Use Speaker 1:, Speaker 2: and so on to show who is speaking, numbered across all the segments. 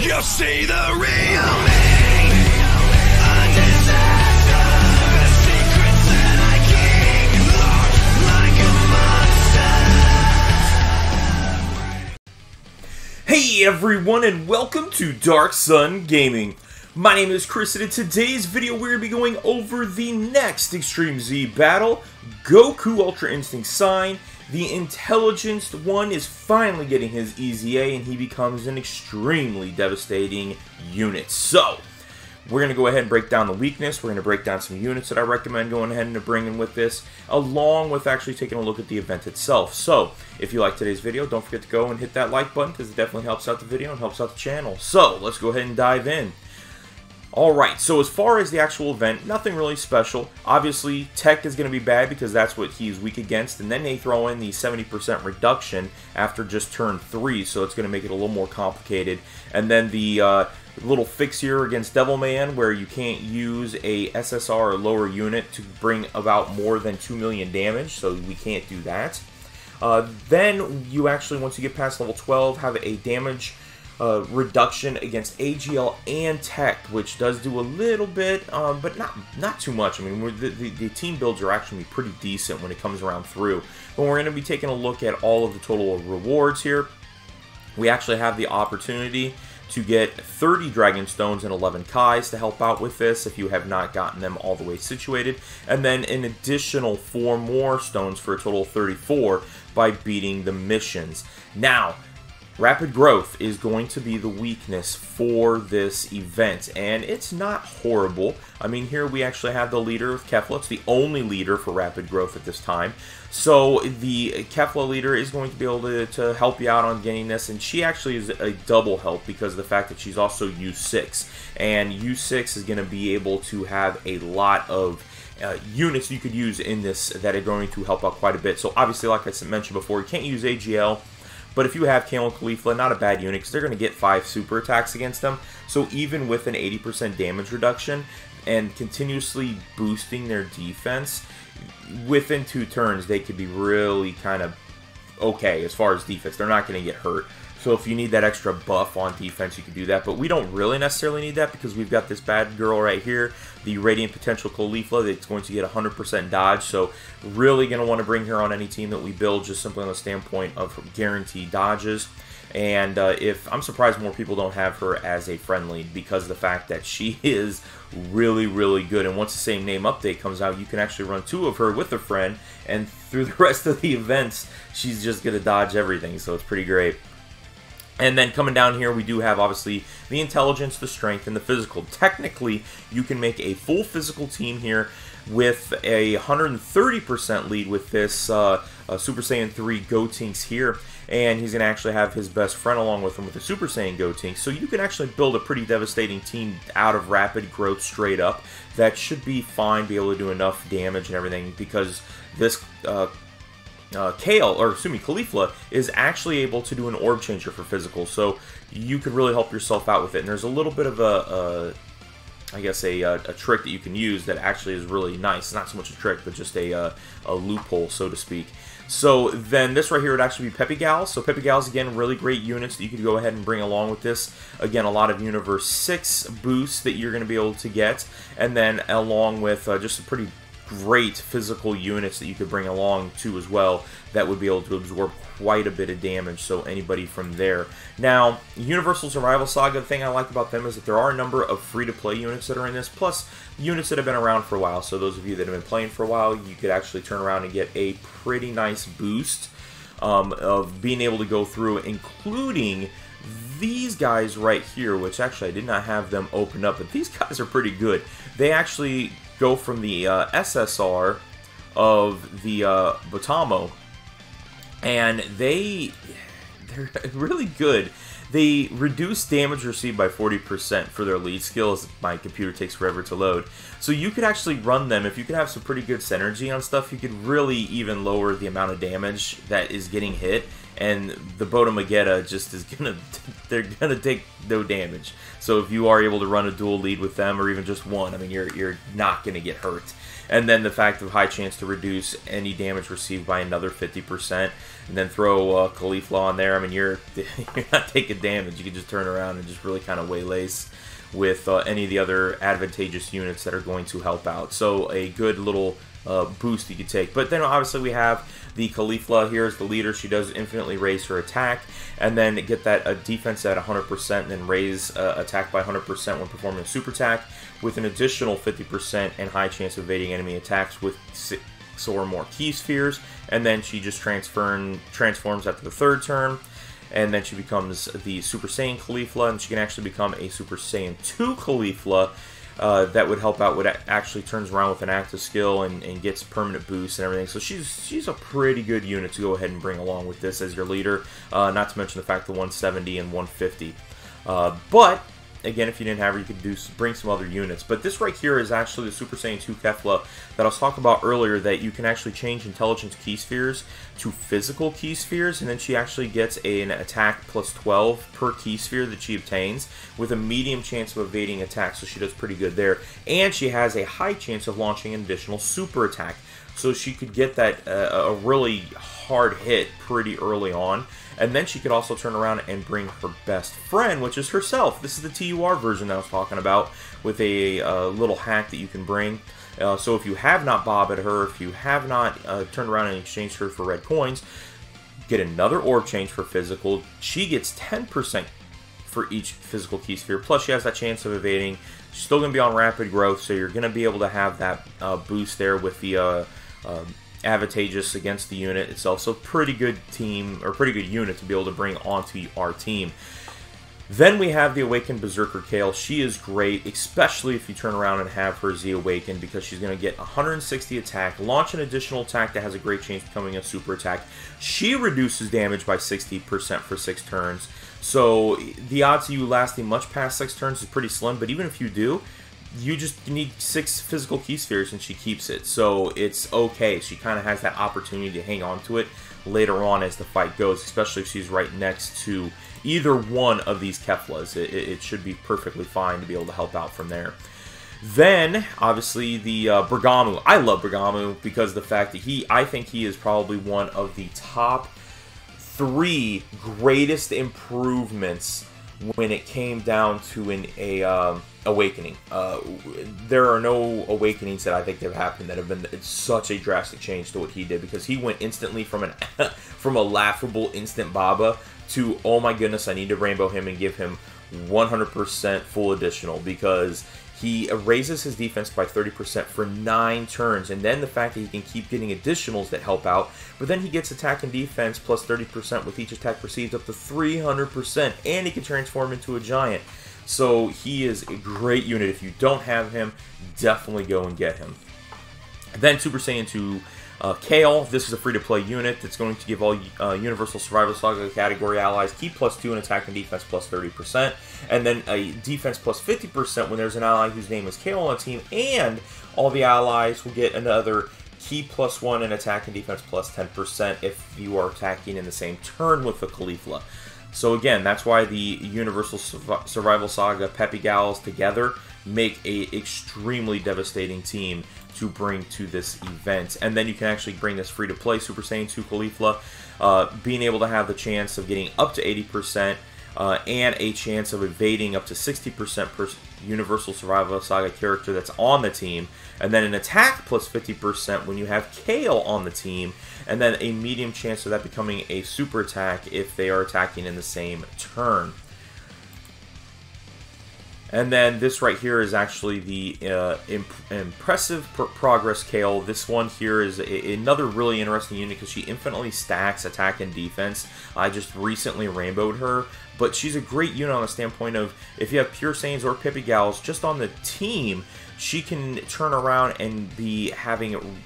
Speaker 1: You see the real me, a disaster, the secrets that I keep locked like a monster.
Speaker 2: Hey everyone, and welcome to Darkson Gaming. My name is Chris, and in today's video we're going to be going over the next Extreme Z battle, Goku Ultra Instinct Sign. The intelligenced one is finally getting his EZA, and he becomes an extremely devastating unit. So, we're going to go ahead and break down the weakness. We're going to break down some units that I recommend going ahead and bringing with this, along with actually taking a look at the event itself. So, if you like today's video, don't forget to go and hit that like button, because it definitely helps out the video and helps out the channel. So, let's go ahead and dive in. Alright, so as far as the actual event, nothing really special. Obviously, Tech is going to be bad because that's what he's weak against, and then they throw in the 70% reduction after just turn 3, so it's going to make it a little more complicated. And then the little fix here against Devilman, where you can't use a SSR or lower unit to bring about more than 2 million damage, so we can't do that. Then you actually, once you get past level 12, have a damage reduction against AGL and Tech, which does do a little bit, but not too much. I mean, the team builds are actually pretty decent when it comes around through. But we're going to be taking a look at all of the total rewards here. We actually have the opportunity to get 30 Dragon Stones and 11 Kais to help out with this if you have not gotten them all the way situated. And then an additional 4 more stones for a total of 34 by beating the missions. Now, Rapid Growth is going to be the weakness for this event, and it's not horrible. I mean, here we actually have the leader of Kefla. It's the only leader for Rapid Growth at this time. So the Kefla leader is going to be able to help you out on getting this, and she actually is a double help because of the fact that she's also U6. And U6 is going to be able to have a lot of units you could use in this that are going to help out quite a bit. So obviously, like I mentioned before, you can't use AGL. But if you have Kale and Caulifla, not a bad unit, because they're going to get 5 super attacks against them. So even with an 80% damage reduction and continuously boosting their defense, within 2 turns, they could be really kind of okay as far as defense. They're not going to get hurt. So if you need that extra buff on defense, you can do that. But we don't really necessarily need that because we've got this bad girl right here, the Radiant Potential Caulifla, that's going to get 100% dodge. So really going to want to bring her on any team that we build, just simply on the standpoint of guaranteed dodges. And if I'm surprised more people don't have her as a friendly, because of the fact that she is really, really good. And once the same name update comes out, you can actually run 2 of her with a friend, and through the rest of the events, she's just going to dodge everything. So it's pretty great. And then coming down here, we do have, obviously, the intelligence, the strength, and the physical. Technically, you can make a full physical team here with a 130% lead with this Super Saiyan 3 Gotenks here. And he's going to actually have his best friend along with him with the Super Saiyan Gotenks. So you can actually build a pretty devastating team out of Rapid Growth straight up. That should be fine, be able to do enough damage and everything, because this Kale, or excuse me, Caulifla, is actually able to do an orb changer for physical, so you could really help yourself out with it. And there's a little bit of I guess a trick that you can use that actually is really nice. Not so much a trick, but just a loophole, so to speak. So then this right here would actually be Peppy Gals. So Peppy Gals, again, really great units that you could go ahead and bring along with this. Again, a lot of Universe 6 boosts that you're going to be able to get, and then along with just a pretty great physical units that you could bring along too as well that would be able to absorb quite a bit of damage, so anybody from there. Now, Universal Survival Saga, the thing I like about them is that there are a number of free-to-play units that are in this, plus units that have been around for a while. So those of you that have been playing for a while, you could actually turn around and get a pretty nice boost of being able to go through, including these guys right here, which actually I did not have them opened up, but these guys are pretty good. They actually go from the SSR of the Botamo, and they're really good. They reduce damage received by 40% for their lead skills. My computer takes forever to load. So you could actually run them. If you could have some pretty good synergy on stuff, you could really even lower the amount of damage that is getting hit and the Vegeta just is gonna, they're gonna take no damage. So if you are able to run a dual lead with them, or even just one, I mean, you're not gonna get hurt. And then the fact of high chance to reduce any damage received by another 50%, and then throw Caulifla on there. I mean, you're not taking damage. You can just turn around and just really kind of waylace with any of the other advantageous units that are going to help out. So a good little boost you could take. But then obviously we have the Caulifla here as the leader. She does infinitely raise her attack, and then get that defense at 100%, and then raise attack by 100% when performing a super attack, with an additional 50% and high chance of evading enemy attacks with 6 or more key spheres. And then she just transforms after the 3rd turn, and then she becomes the Super Saiyan Caulifla, and she can actually become a Super Saiyan 2 Caulifla. That would help out. Would actually turns around with an active skill and gets permanent boosts and everything. So she's a pretty good unit to go ahead and bring along with this as your leader. Not to mention the fact the 170 and 150. But again, if you didn't have her, you could bring some other units. But this right here is actually the Super Saiyan 2 Kefla that I was talking about earlier, that you can actually change intelligence key spheres to physical key spheres, and then she actually gets an attack plus 12 per key sphere that she obtains, with a medium chance of evading attacks, so she does pretty good there. And she has a high chance of launching an additional super attack, so she could get that a really hard hit pretty early on. And then she could also turn around and bring her best friend, which is herself. This is the TUR version that I was talking about, with a little hack that you can bring. So if you have not bobbed her, if you have not turned around and exchanged her for red coins, get another orb change for physical. She gets 10% for each physical key sphere, plus she has that chance of evading. She's still going to be on rapid growth, so you're going to be able to have that boost there with the advantageous against the unit itself. So pretty good team, or pretty good unit to be able to bring onto our team. Then we have the Awakened Berserker Kale. She is great, especially if you turn around and have her Z Awakened, because she's going to get 160 attack, launch an additional attack that has a great chance of becoming a super attack. She reduces damage by 60% for 6 turns. So the odds of you lasting much past 6 turns is pretty slim, but even if you do, you just need 6 physical key spheres and she keeps it. So it's okay. She kind of has that opportunity to hang on to it later on as the fight goes, especially if she's right next to either one of these Keflas. It should be perfectly fine to be able to help out from there. Then, obviously, the Bergamu. I love Bergamu because of the fact that I think he is probably one of the top 3 greatest improvements when it came down to an awakening. There are no awakenings that I think have happened that have been such a drastic change to what he did, because he went instantly from a laughable instant Baba to, oh my goodness, I need to rainbow him and give him 100% full additional, because he raises his defense by 30% for 9 turns, and then the fact that he can keep getting additionals that help out, but then he gets attack and defense plus 30% with each attack received up to 300%, and he can transform into a giant. So he is a great unit. If you don't have him, definitely go and get him. Then Super Saiyan 2 Kale. This is a free-to-play unit that's going to give all Universal Survival Saga category allies Ki +2 and attack and defense plus 30%, and then a defense plus 50% when there's an ally whose name is Kale on the team, and all the allies will get another Ki +1 and attack and defense plus 10% if you are attacking in the same turn with the Caulifla. So again, that's why the Universal Survival Saga Peppy Gals together make a extremely devastating team to bring to this event. And then you can actually bring this free-to-play Super Saiyan 2 Caulifla, being able to have the chance of getting up to 80%, and a chance of evading up to 60% per Universal Survival Saga character that's on the team, and then an attack plus 50% when you have Kale on the team, and then a medium chance of that becoming a super attack if they are attacking in the same turn. And then this right here is actually the impressive progress Kale. This one here is another really interesting unit because she infinitely stacks attack and defense. I just recently rainbowed her, but she's a great unit on the standpoint of if you have Pure Saiyans or Peppy Gals just on the team, she can turn around and be having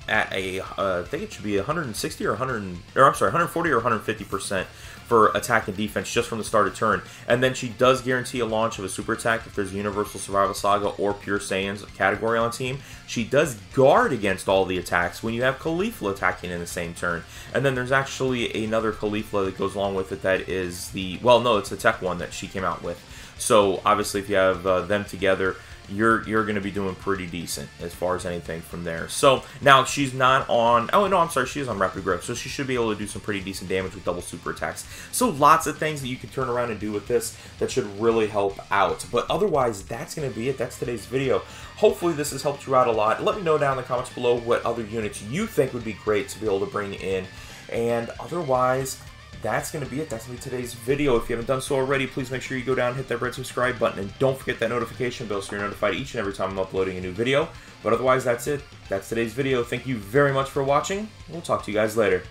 Speaker 2: at a, I think it should be 160 or 100, or I'm sorry, 140 or 150% for attack and defense just from the start of turn. And then she does guarantee a launch of a super attack if there's a Universal Survival Saga or Pure Saiyans category on the team. She does guard against all the attacks when you have Caulifla attacking in the same turn. And then there's actually another Caulifla that goes along with it that is the, well, no, it's the tech one that she came out with. So obviously if you have them together, you're going to be doing pretty decent as far as anything from there. So now she's not on, oh no, I'm sorry, she is on Rapid Growth, so she should be able to do some pretty decent damage with double super attacks. So lots of things that you can turn around and do with this that should really help out. But otherwise, that's going to be it. That's today's video. Hopefully this has helped you out a lot. Let me know down in the comments below what other units you think would be great to be able to bring in. And otherwise, that's going to be it. That's going to be today's video. If you haven't done so already, please make sure you go down and hit that red subscribe button. And don't forget that notification bell so you're notified each and every time I'm uploading a new video. But otherwise, that's it. That's today's video. Thank you very much for watching. We'll talk to you guys later.